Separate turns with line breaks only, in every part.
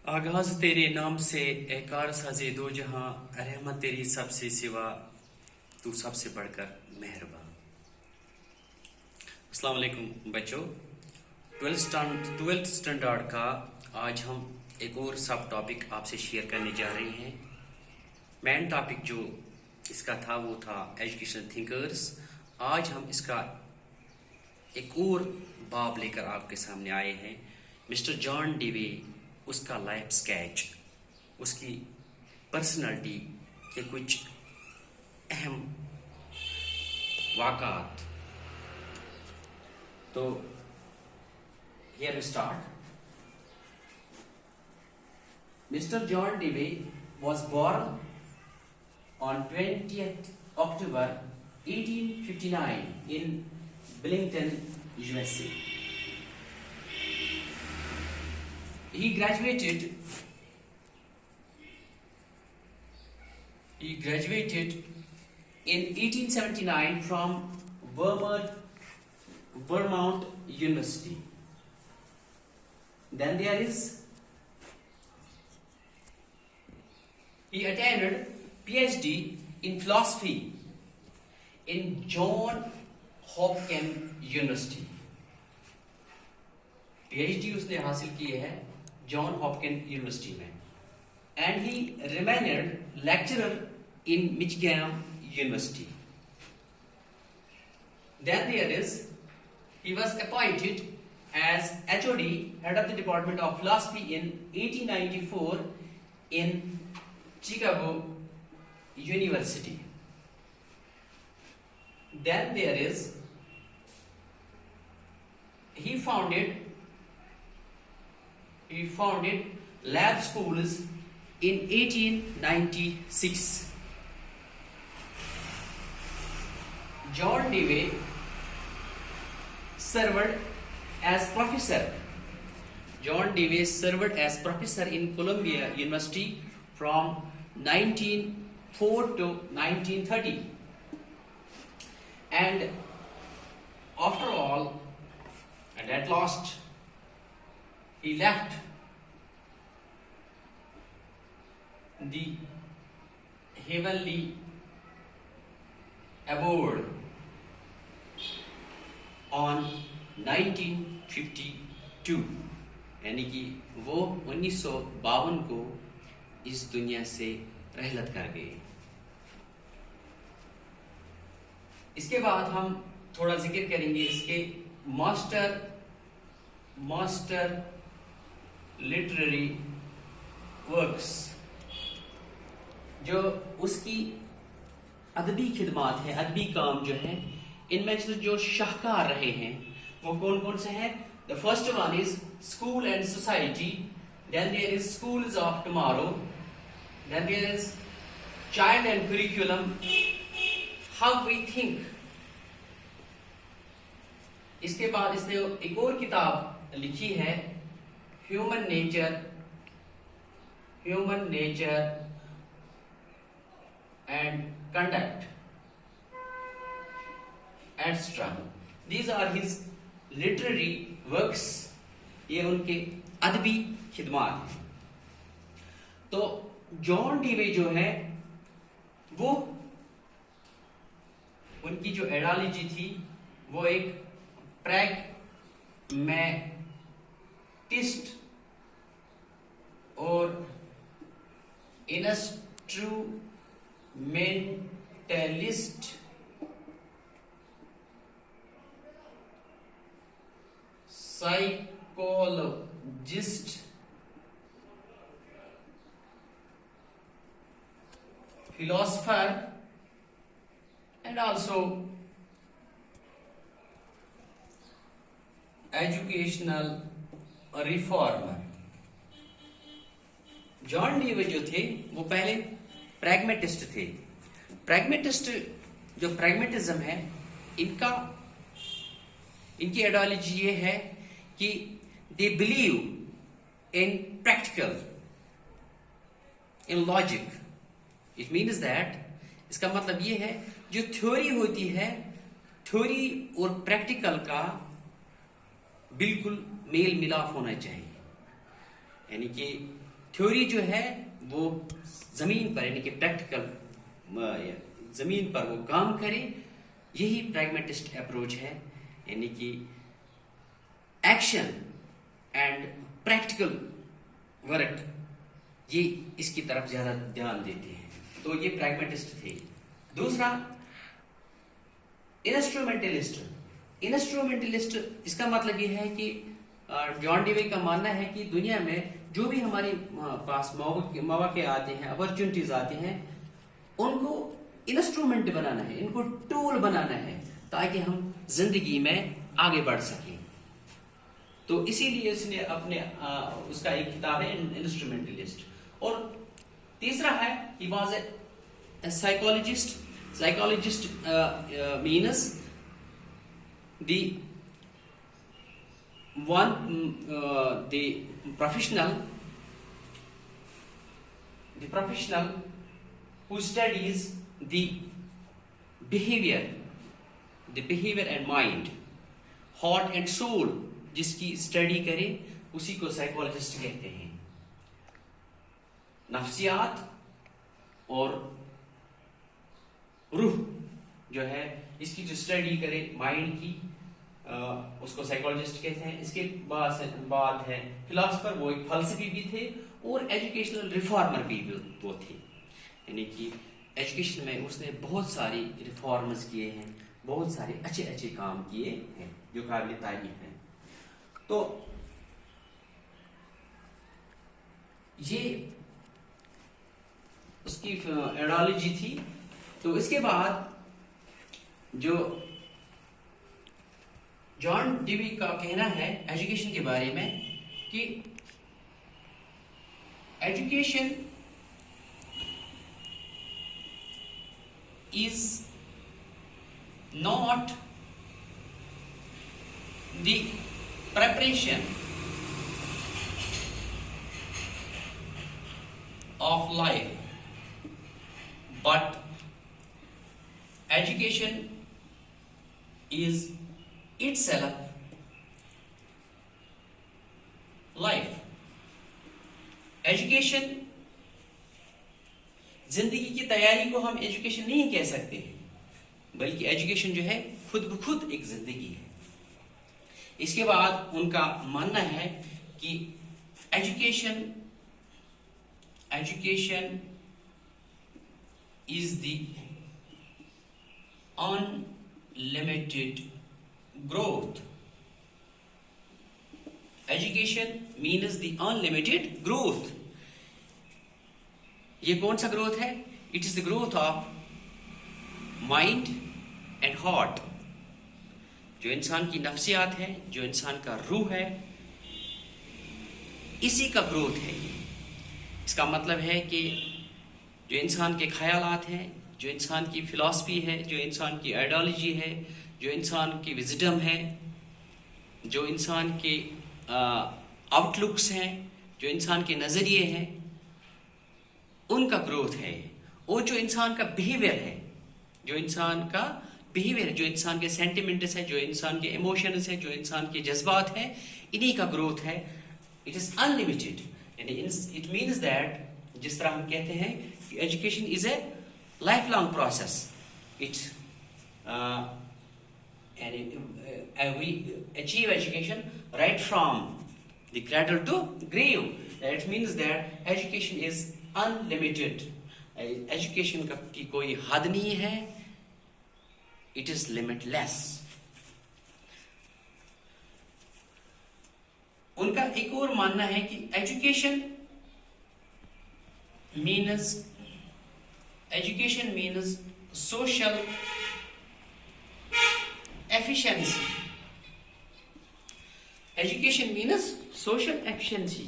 आगाज तेरे नाम से ए कार साजे दो जहां, रहमत तेरी सबसे सिवा, तू सबसे बढ़कर मेहरबान। अस्सलाम वालेकुम बच्चों, ट्वेल्थ स्टैंडर्ड का आज हम एक और सब टॉपिक आपसे शेयर करने जा रहे हैं। मेन टॉपिक जो इसका था वो था एजुकेशनल थिंकर्स। आज हम इसका एक और बाब लेकर आपके सामने आए हैं। मिस्टर जॉन डेवे, उसका लाइफ स्केच, उसकी पर्सनालिटी के कुछ अहम वाक़ात। तो here we start. Mister John Dewey was born on 20th October 1859 in Billington, USA. He graduated in 1879 from Vermont University. Then there is he attended PhD in philosophy in John Hopkins University. PhD उसने हासिल की है John Hopkins university में, and he remained lecturer in Michigan university. Then there is he was appointed as HOD, head of the Department of Philosophy, in 1894 in Chicago University. Then there is he founded lab schools in 1896. John Dewey served as professor. John Dewey served as professor in Columbia University from 1904 to 1930. And after all, and at last, he left the heavenly abode on 1952, यानी कि वो 1952 को इस दुनिया से रहलत कर गए। इसके बाद हम थोड़ा जिक्र करेंगे इसके मास्टर लिटरेरी वर्क्स। जो उसकी अदबी खिदमात है, अदबी काम जो है, इनमें से जो शाहकार रहे हैं वो कौन कौन से हैं? The first one is school and society, then there is schools of tomorrow, then there is child and curriculum, how we think. इसके बाद इसने एक और किताब लिखी है, human nature and conduct, etc. These are his literary works. ये उनके अदबी खिदमात हैं। तो जॉन डीवे जो है वो, उनकी जो आइडियोलॉजी थी वो एक प्रैग्मैटिस्ट और instrumentalist psychologist philosopher and also educational reformer. John Dewey जो थे वो पहले प्रैग्मेटिस्ट थे। प्रैग्मेटिज्म है इनकी आइडियोलॉजी ये है कि they believe in practical, in logic. It means that, इसका मतलब ये है जो थ्योरी होती है, थ्योरी और प्रैक्टिकल का बिल्कुल मेल मिलाप होना चाहिए। यानी कि थ्योरी जो है वो जमीन पर यानी कि प्रैक्टिकल जमीन पर वो काम करे, यही प्रैग्मेटिस्ट अप्रोच है। यानी कि एक्शन एंड प्रैक्टिकल वर्क, ये इसकी तरफ ज्यादा ध्यान देते हैं। तो ये प्रैग्मेटिस्ट थे। दूसरा इंस्ट्रूमेंटलिस्ट। इंस्ट्रूमेंटलिस्ट इसका मतलब ये है कि जॉन डीवे का मानना है कि दुनिया में जो भी हमारे पास मौके आते हैं, अपॉर्चुनिटीज आते हैं, उनको इंस्ट्रूमेंट बनाना है, इनको टूल बनाना है ताकि हम जिंदगी में आगे बढ़ सकें। तो इसीलिए उसने अपने उसका एक किताब है इंस्ट्रूमेंटलिस्ट। और तीसरा है he was a psychologist. Psychologist means the professional who studies the behavior and mind, heart and soul, जिसकी स्टडी करे उसी को साइकोलॉजिस्ट कहते हैं। नफ्सियात और रूह जो है, इसकी जो स्टडी करे माइंड की, उसको साइकोलॉजिस्ट कहते हैं। इसके बाद है फिलोसफर, वो एक फलसफी भी थे और एजुकेशनल रिफॉर्मर भी वो थे। यानी कि एजुकेशन में उसने बहुत सारी रिफॉर्म्स किए हैं, बहुत सारे अच्छे अच्छे काम किए हैं जो काबिल तारीफ हैं। तो ये उसकी आइडियोलॉजी थी। तो इसके बाद जो जॉन डीवी का कहना है एजुकेशन के बारे में कि education is not the preparation of life, but education is itself life. Education, जिंदगी की तैयारी को हम एजुकेशन नहीं कह सकते, बल्कि एजुकेशन जो है खुद ब खुद एक जिंदगी है। इसके बाद उनका मानना है कि education is the unlimited growth. Education means the unlimited growth. ये कौन सा ग्रोथ है? It is the growth of mind and heart. जो इंसान की नफ्सियात है, जो इंसान का रूह है, इसी का ग्रोथ है। इसका मतलब है कि जो इंसान के ख्यालात हैं, जो इंसान की फिलॉसफी है, जो इंसान की आइडियोलॉजी है, जो इंसान की विजडम है, जो इंसान के आउटलुक्स हैं, जो इंसान के नजरिए हैं, उनका ग्रोथ है। और जो इंसान का बिहेवियर है, जो इंसान के सेंटिमेंट्स है, जो इंसान के इमोशंस है, जो इंसान के जज्बात हैं, इन्हीं का ग्रोथ है। It is unlimited. It means that, जिस तरह हम कहते हैं कि education is a life long process. we achieve education right from the cradle to grave. That means that education is unlimited. Education की कोई हद नहीं है, it is limitless. उनका एक और मानना है कि education means social efficiency. Education means social efficiency.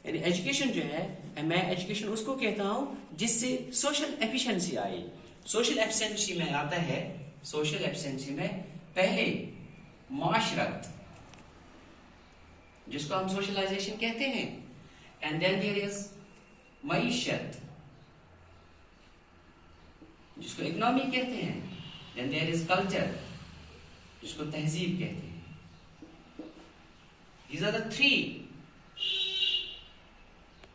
यानी एजुकेशन जो है, मैं एजुकेशन उसको कहता हूं जिससे सोशल एफिशिएंसी आए। सोशल एफिशिएंसी में आता है, सोशल एफिशिएंसी में पहले माशरत, जिसको हम सोशलाइजेशन कहते हैं, एंड देन देयर इज मईशत, जिसको इकोनॉमी कहते हैं, देन देयर इज कल्चर, जिसको तहजीब कहते हैं। These are the three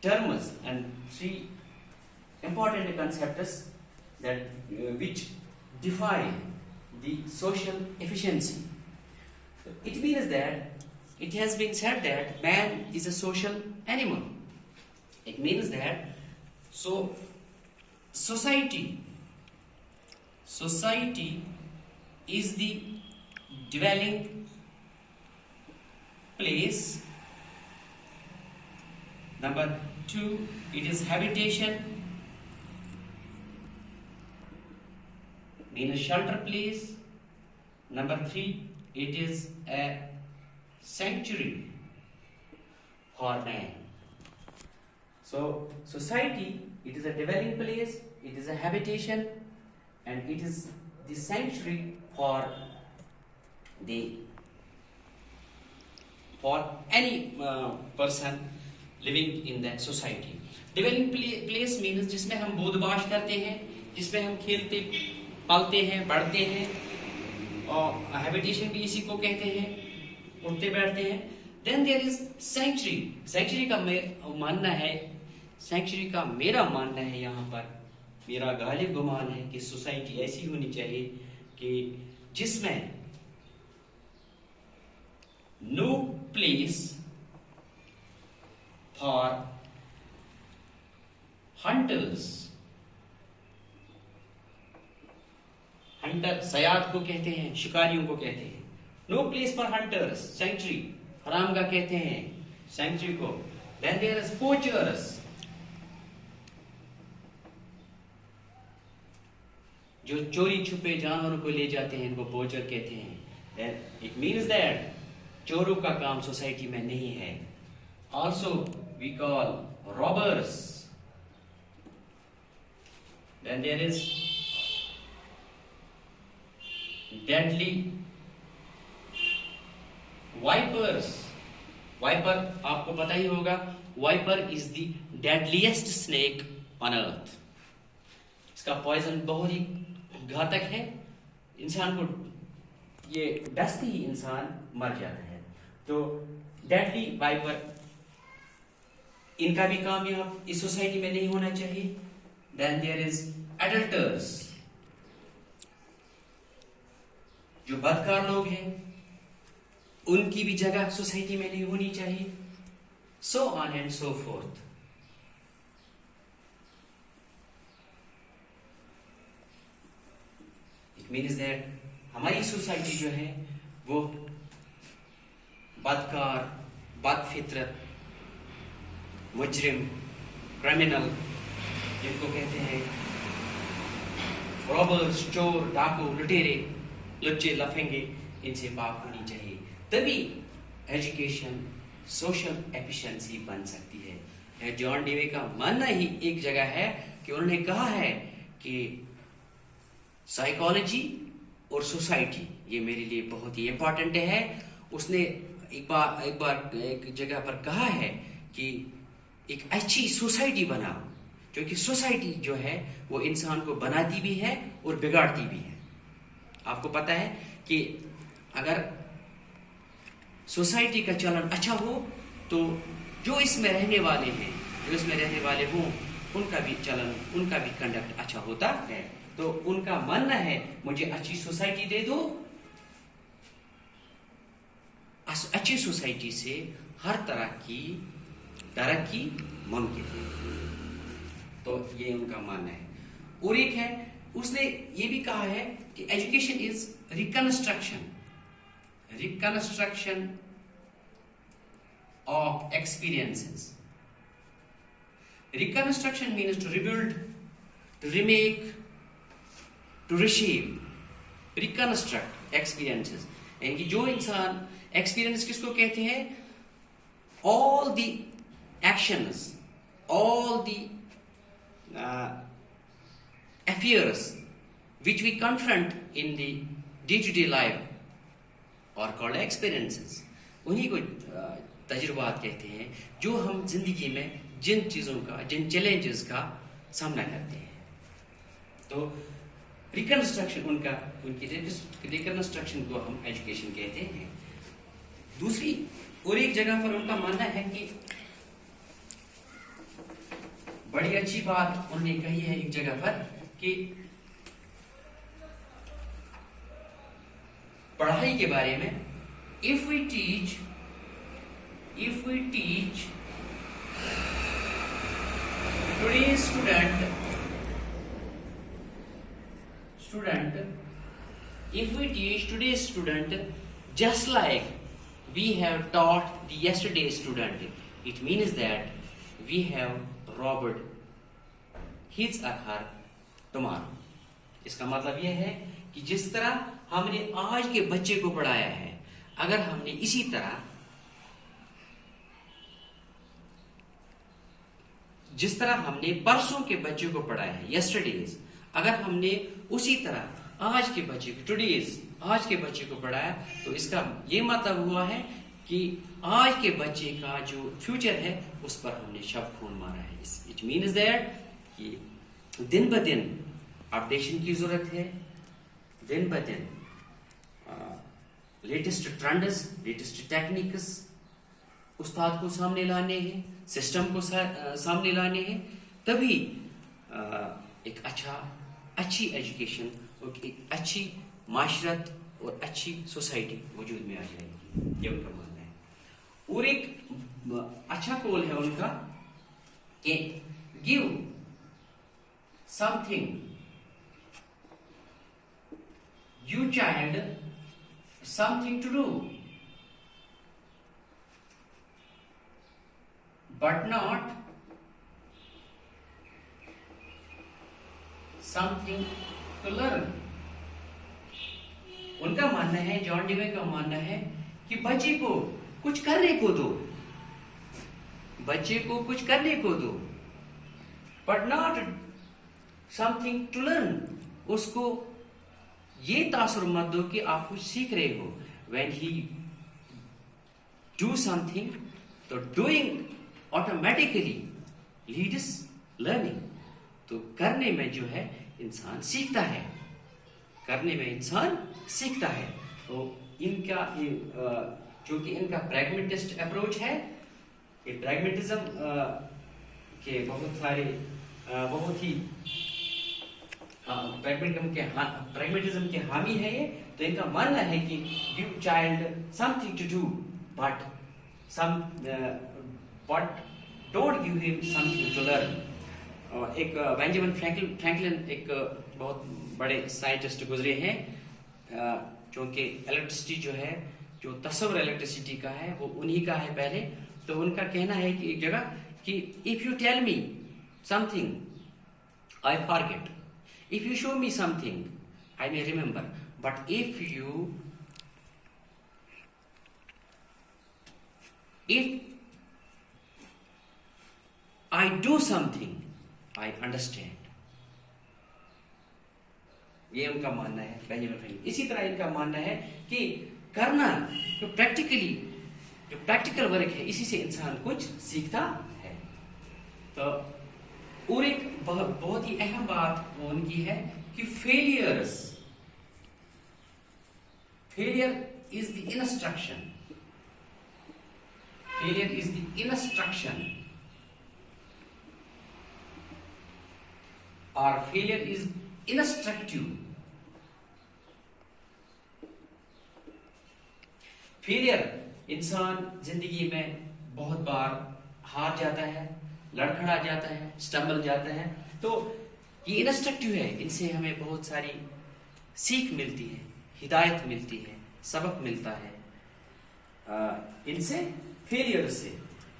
terms and three important concepts that which define the social efficiency. It means that it has been said that man is a social animal. It means that society is the dwelling place. Number 2, it is habitation, mean a shelter place. Number 3, it is a sanctuary for man. So society, it is a dwelling place, it is a habitation, and it is the sanctuary for any person living in that society. Dwelling place means जिसमें हम बोधवास करते हैं, जिसमें हम खेलते पालते हैं, बढ़ते हैं, और हैबिटेशन भी इसी को कहते हैं, उठते बैठते हैं. Then there is sanctuary. Sanctuary का मेरा मानना है यहाँ पर, मेरा गालिब गुमान है कि सोसाइटी ऐसी होनी चाहिए कि जिसमें no place for hunters. Hunter सयाद को कहते हैं, शिकारियों को कहते हैं. No place for hunters, sanctuary हराम का कहते हैं सेंचुरी को. देन देयर इज पोचर्स, जो चोरी छुपे जानवरों को ले जाते हैं, इनको पोचर कहते हैं. देन इट मीन्स दैट चोरों का काम सोसाइटी में नहीं है. Also we call robbers. Then there is deadly vipers. Viper आपको पता ही होगा, viper is the deadliest snake on earth. इसका पॉइजन बहुत ही घातक है. इंसान को ये डसते ही इंसान मर जाता है. तो deadly viper, इनका भी काम यहाँ इस सोसाइटी में नहीं होना चाहिए. Then there is adulterers, जो बदकार लोग हैं, उनकी भी जगह सोसाइटी में नहीं होनी चाहिए. So on and so fourth. It means that हमारी सोसाइटी जो है वो बदकार, बदफितरत, मुजरिम, क्रिमिनल, जिनको कहते हैं रॉबर्स, चोर, डाकू, लुटेरे, लुच्चे, लफेंगे, इनसे पाक होनी चाहिए. तभी एजुकेशन सोशल एफिशिएंसी बन सकती है. जॉन डेवे का मानना ही एक जगह है कि उन्होंने कहा है कि साइकोलॉजी और सोसाइटी ये मेरे लिए बहुत ही इंपॉर्टेंट है. उसने एक जगह पर कहा है कि एक अच्छी सोसाइटी बनाओ, क्योंकि सोसाइटी जो है वो इंसान को बनाती भी है और बिगाड़ती भी है. आपको पता है कि अगर सोसाइटी का चलन अच्छा हो तो जो इसमें रहने वाले हों, उनका भी चलन, उनका भी कंडक्ट अच्छा होता है. तो उनका मानना है मुझे अच्छी सोसाइटी दे दो. अच्छी सोसाइटी से हर तरह की तरक्की मुमकिन है. तो ये उनका मानना है. और एक है, उसने ये भी कहा है कि education is reconstruction of experiences. Reconstruction means to rebuild, to remake, to reshape. Reconstruct experiences, यानी कि जो इंसान, एक्सपीरियंस किसको कहते हैं? All the actions, all the affairs which we confront in the day-to-day life are called experiences. उन्हीं को तजुर्बात कहते हैं, जो हम जिंदगी में जिन चीज़ों का, जिन चैलेंजेस का सामना करते हैं. तो रिकंस्ट्रक्शन उनकी रिकंस्ट्रक्शन को हम एजुकेशन कहते हैं. दूसरी और एक जगह पर उनका मानना है कि बड़ी अच्छी बात उन्होंने कही है एक जगह पर कि पढ़ाई के बारे में, if we teach today student if we teach today's student just like we have taught the yesterday's student, it means that we have robbed his or her tomorrow. इसका मतलब यह है कि जिस तरह हमने आज के बच्चे को पढ़ाया है, अगर हमने इसी तरह जिस तरह हमने परसों के बच्चे को पढ़ाया है, यस्टरडेज, अगर हमने उसी तरह आज के बच्चे को, टुडेज, आज के बच्चे को पढ़ाया, तो इसका ये मतलब हुआ है कि आज के बच्चे का जो फ्यूचर है उस पर हमने शब खून मारा है. इट मीन्स दैट कि दिन ब दिन अपडेशन की जरूरत है, दिन ब दिन लेटेस्ट ट्रेंड्स, लेटेस्ट टेक्निक्स उस्ताद को सामने लाने हैं, सिस्टम को सामने लाने हैं, तभी एक अच्छी एजुकेशन और एक अच्छी माशरत और अच्छी सोसाइटी वजूद में आ जाएगी. ये उनका मानना है. और एक अच्छा कॉल है उनका कि give something you child something to do, but not something to learn. उनका मानना है, जॉन डीवे का मानना है कि बच्चे को कुछ करने को दो, बच्चे को कुछ करने को दो, but not something to learn. उसको ये तासुर मत दो कि आप कुछ सीख रहे हो. When he do something, तो doing automatically leads learning. तो करने में जो है इंसान सीखता है, करने में इंसान सीखता है. तो इनका जो कि इनका प्रैग्मेटिस्ट अप्रोच है, ये प्रैग्मेटिज्म के बहुत सारे बहुत ही प्रैग्मेटिज्म के हामी है ये. तो इनका मानना है कि give child something to do but don't give him something to learn. एक बेंजामिन फ्रैंकलिन एक बहुत बड़े साइंटिस्ट गुजरे हैं, जो कि इलेक्ट्रिसिटी जो है, जो तस्वर इलेक्ट्रिसिटी का है वो उन्हीं का है पहले. तो उनका कहना है कि एक जगह कि if you tell me something I forget, if you show me something I may remember, but if I do something I understand. ये उनका मानना है बेंजामिन फ्रैंकलिन. इसी तरह इनका मानना है कि करना, जो प्रैक्टिकल वर्क है, इसी से इंसान कुछ सीखता है. तो और एक बहुत ही अहम बात उनकी है कि failure is the instruction. Failure is the instruction और फेलियर इज इंस्ट्रक्टिव. फेलियर, इंसान जिंदगी में बहुत बार हार जाता है, लड़खड़ा जाता है, स्टम्बल जाता है. तो ये इंस्ट्रक्टिव है, इनसे हमें बहुत सारी सीख मिलती है, हिदायत मिलती है, सबक मिलता है इनसे, फेलियर से.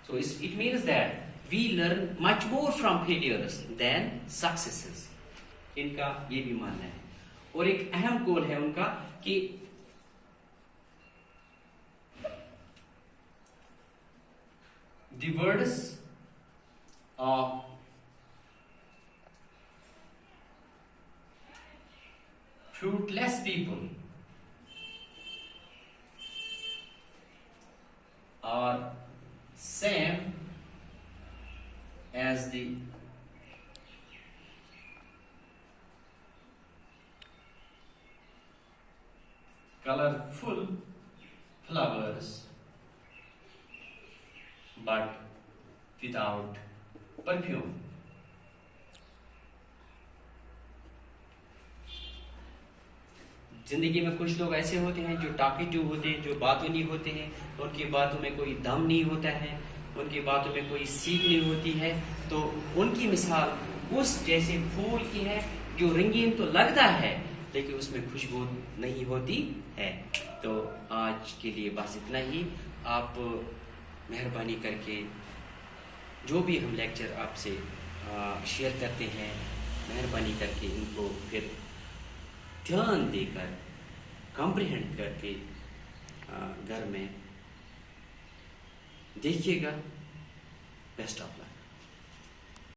So it means that we learn much more from failures than successes. इनका ये भी मानना है. और एक अहम गोल है उनका कि the words of fruitless people are same as the colorful flowers but without perfume. ज़िंदगी में कुछ लोग ऐसे होते हैं जो टॉकेटिव होते हैं, जो बातूनी होते हैं, उनकी बातों में कोई दम नहीं होता है, उनकी बातों में कोई सीख नहीं होती है। तो उनकी मिसाल उस जैसे फूल की है जो रंगीन तो लगता है लेकिन उसमें खुशबू नहीं होती है। तो आज के लिए बस इतना ही। आप मेहरबानी करके जो भी हम लेक्चर आपसे शेयर करते हैं, मेहरबानी करके इनको फिर ध्यान देकर कॉम्प्रिहेंड करके घर में देखिएगा। Best of luck.